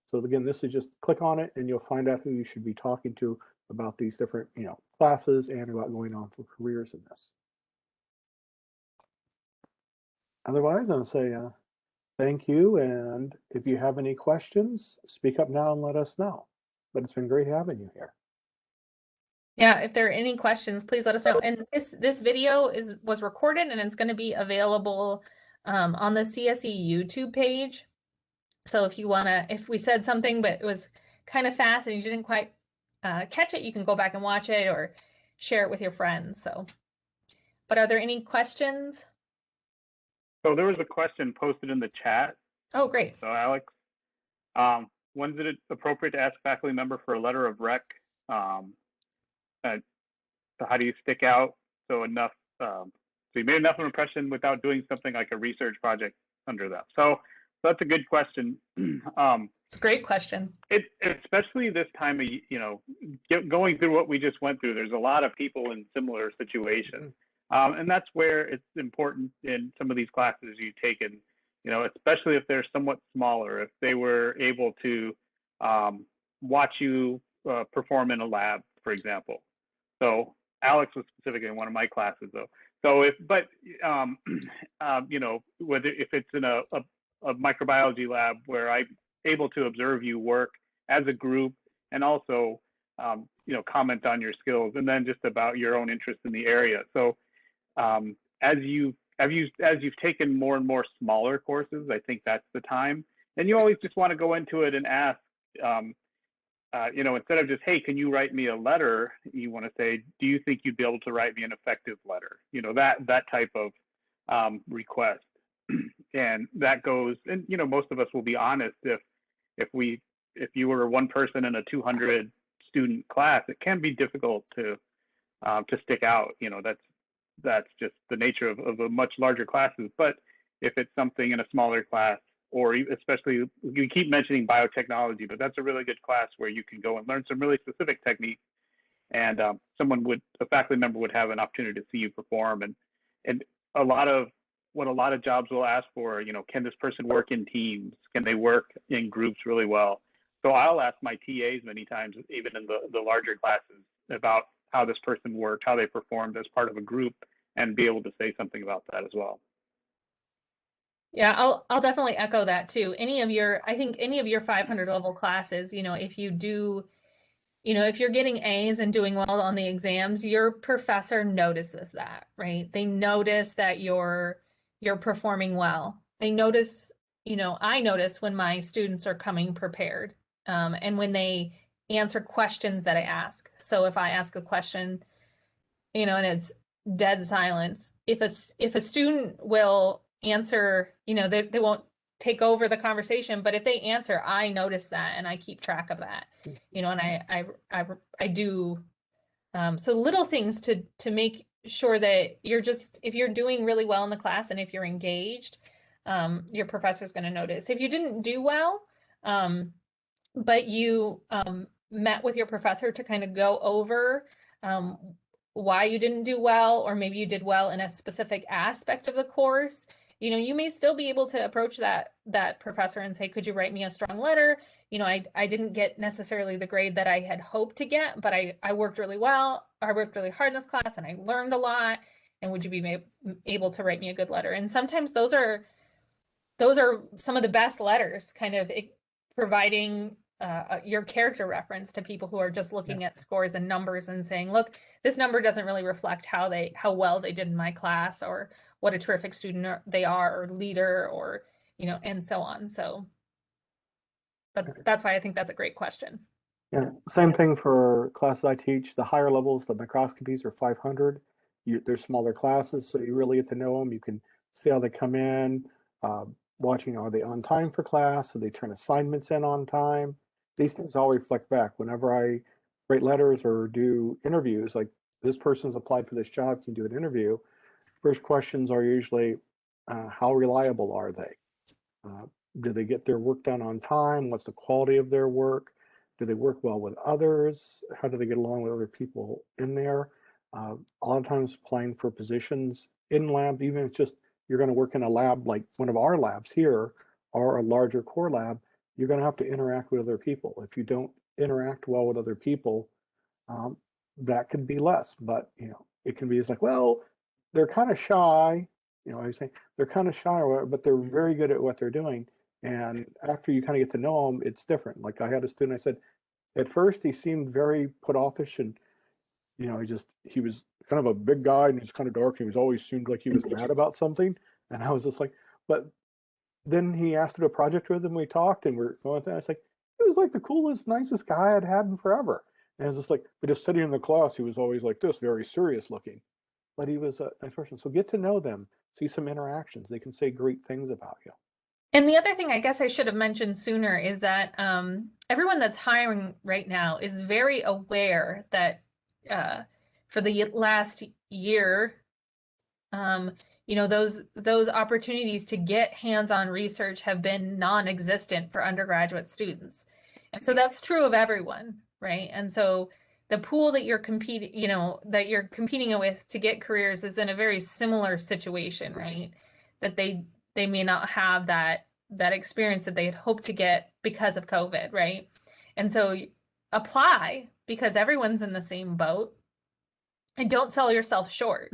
So again, this is just click on it and you'll find out who you should be talking to about these different classes and about going on for careers in this. Otherwise, I'm going to say thank you, and if you have any questions, speak up now and let us know. But it's been great having you here. Yeah, if there are any questions, please let us know. And this video was recorded and it's going to be available on the CSE YouTube page. So if you if we said something but it was kind of fast and you didn't quite catch it, you can go back and watch it or share it with your friends. So, but are there any questions? So there was a question posted in the chat. Oh, great. So Alex, when's it appropriate to ask a faculty member for a letter of rec? So how do you stick out so enough? So you made enough of an impression without doing something like a research project under that. So that's a good question. It's a great question. Especially this time of, going through what we just went through, there's a lot of people in similar situations. And that's where it's important in some of these classes you've taken, especially if they're somewhat smaller, if they were able to watch you perform in a lab, for example. So Alex was specifically in one of my classes though. So whether if it's in a microbiology lab where I'm able to observe you work as a group and also, comment on your skills and then just about your own interest in the area. So as you've taken more and more smaller courses, I think that's the time. And you always just want to go into it and ask, instead of just, hey, can you write me a letter? You want to say, do you think you'd be able to write me an effective letter? That type of request. And that goes, and most of us will be honest. If you were one person in a 200 student class, it can be difficult to stick out. That's just the nature of a much larger classes. But if it's something in a smaller class, or especially, you keep mentioning biotechnology, but that's a really good class where you can go and learn some really specific techniques, and a faculty member would have an opportunity to see you perform. And a lot of what a lot of jobs will ask for, can this person work in teams? Can they work in groups really well? So I'll ask my TAs many times, even in the larger classes, about how this person worked, how they performed as part of a group, and be able to say something about that as well. Yeah, I'll definitely echo that too. I think any of your 500 level classes, if you do, if you're getting A's and doing well on the exams, your professor notices that, right? They notice that you're performing well. They notice, I notice when my students are coming prepared, and when they answer questions that I ask. So if I ask a question, and it's dead silence, if a student will answer, they won't take over the conversation, but if they answer, I notice that and I keep track of that, and I do so little things to make sure that if you're doing really well in the class and if you're engaged, your professor's going to notice. If you didn't do well, but you met with your professor to kind of go over why you didn't do well, or maybe you did well in a specific aspect of the course, you may still be able to approach that professor and say, could you write me a strong letter? I didn't get necessarily the grade that I had hoped to get, but I worked really well. I worked really hard in this class and I learned a lot. And would you be able to write me a good letter? And sometimes those are some of the best letters, kind of providing your character reference to people who are just looking at scores and numbers and saying, look, this number doesn't really reflect how well they did in my class, or what a terrific student they are, or leader, or, and so on. So, but that's why I think that's a great question. Yeah, same thing for classes I teach. The higher levels, the microscopies are 500. They're smaller classes, so you really get to know them. You can see how they come in, watching, are they on time for class? Do they turn assignments in on time? These things all reflect back. Whenever I write letters or do interviews, like this person's applied for this job, can you do an interview? First questions are usually, how reliable are they? Do they get their work done on time? What's the quality of their work? Do they work well with others? How do they get along with other people in there? A lot of times applying for positions in lab, even if it's just you're going to work in a lab like one of our labs here, or a larger core lab, you're going to have to interact with other people. If you don't interact well with other people, that could be less. But it can be, it's like, well, they're kind of shy. I say they're kind of shy, but they're very good at what they're doing. And after you kind of get to know them, it's different. Like I had a student, I said, at first he seemed very put offish, and he was kind of a big guy and he's kind of dark. And he always seemed like he was mad about something. And I was just like, but then he asked to do a project with him. We talked and we're going through. I was like, it was like the coolest, nicest guy I'd had in forever. And it was just like, but just sitting in the class, he was always like this, very serious looking. But he was a nice person. So get to know them, see some interactions. They can say great things about you. And the other thing I guess I should have mentioned sooner is that everyone that's hiring right now is very aware that for the last year, those opportunities to get hands-on research have been non-existent for undergraduate students. And so that's true of everyone, right? And so the pool that you're competing with to get careers is in a very similar situation, right? That they may not have that experience that they had hoped to get because of COVID, right? And so apply, because everyone's in the same boat, and don't sell yourself short,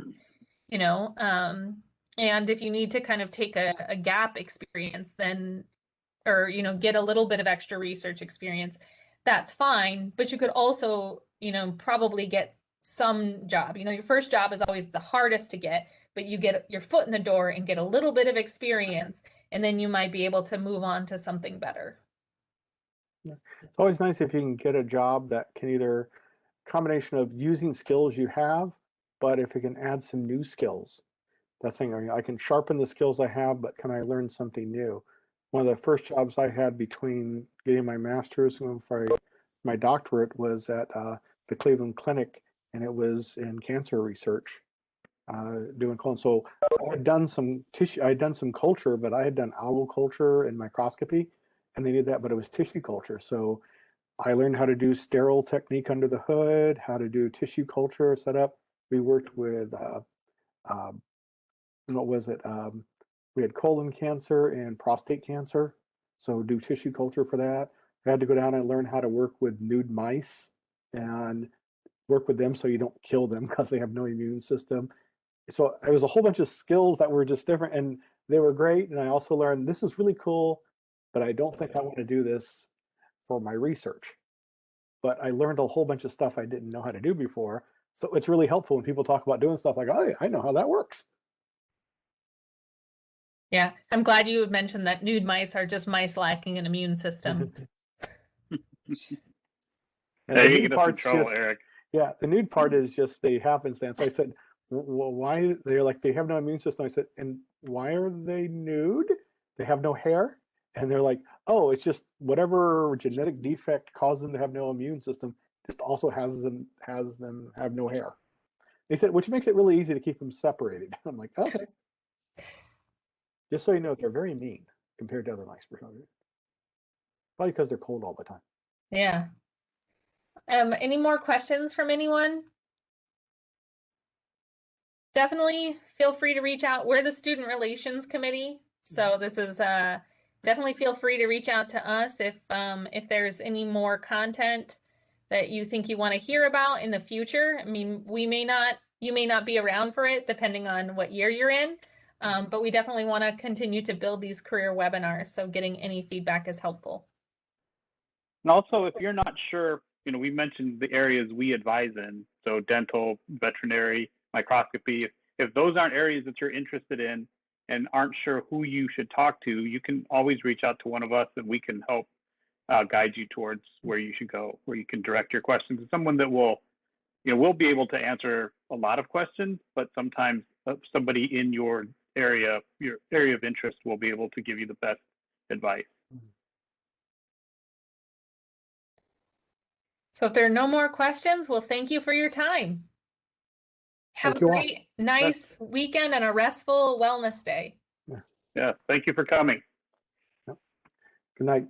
and if you need to kind of take a gap experience, then, or get a little bit of extra research experience, that's fine. But you could also probably get some job. Your first job is always the hardest to get, but you get your foot in the door and get a little bit of experience, and then you might be able to move on to something better. Yeah. It's always nice if you can get a job that can either combination of using skills you have, but if it can add some new skills. That thing, I can sharpen the skills I have, but can I learn something new? One of the first jobs I had between getting my master's and for my doctorate was at the Cleveland Clinic, and it was in cancer research. doing colon. So I had done some tissue, I had done some culture, but I had done owl culture and microscopy, and they did that, but it was tissue culture. So I learned how to do sterile technique under the hood, how to do tissue culture setup. We worked with, what was it? We had colon cancer and prostate cancer. So do tissue culture for that. I had to go down and learn how to work with nude mice and work with them so you don't kill them because they have no immune system. So it was a whole bunch of skills that were just different, and they were great. And I also learned this is really cool, but I don't think I want to do this for my research. But I learned a whole bunch of stuff I didn't know how to do before. So it's really helpful when people talk about doing stuff like, oh, I know how that works. Yeah, I'm glad you mentioned that nude mice are just mice lacking an immune system. And Hey, the you nude get us in part's trouble, just, Eric. yeah, the nude part is just the happenstance. I said, well, why? They're like, they have no immune system. I said, and why are they nude? They have no hair. And they're like, oh, it's just whatever genetic defect caused them to have no immune system, just also has them have no hair. They said, which makes it really easy to keep them separated. I'm like, okay. Just so you know, they're very mean compared to other mice for some reason. Probably because they're cold all the time. Yeah. Any more questions from anyone? Definitely feel free to reach out. We're the Student Relations Committee, so this is definitely feel free to reach out to us if there's any more content that you think you want to hear about in the future. I mean, you may not be around for it depending on what year you're in, but we definitely want to continue to build these career webinars, so getting any feedback is helpful. And also, if you're not sure, we mentioned the areas we advise in, so dental, veterinary, microscopy. If those aren't areas that you're interested in and aren't sure who you should talk to, you can always reach out to one of us and we can help guide you towards where you should go, where you can direct your questions to someone that will, we'll be able to answer a lot of questions, but sometimes somebody in your area of interest will be able to give you the best advice. So if there are no more questions, well, thank you for your time. Have a great, nice weekend and a restful wellness day. Yeah, thank you for coming. Good night.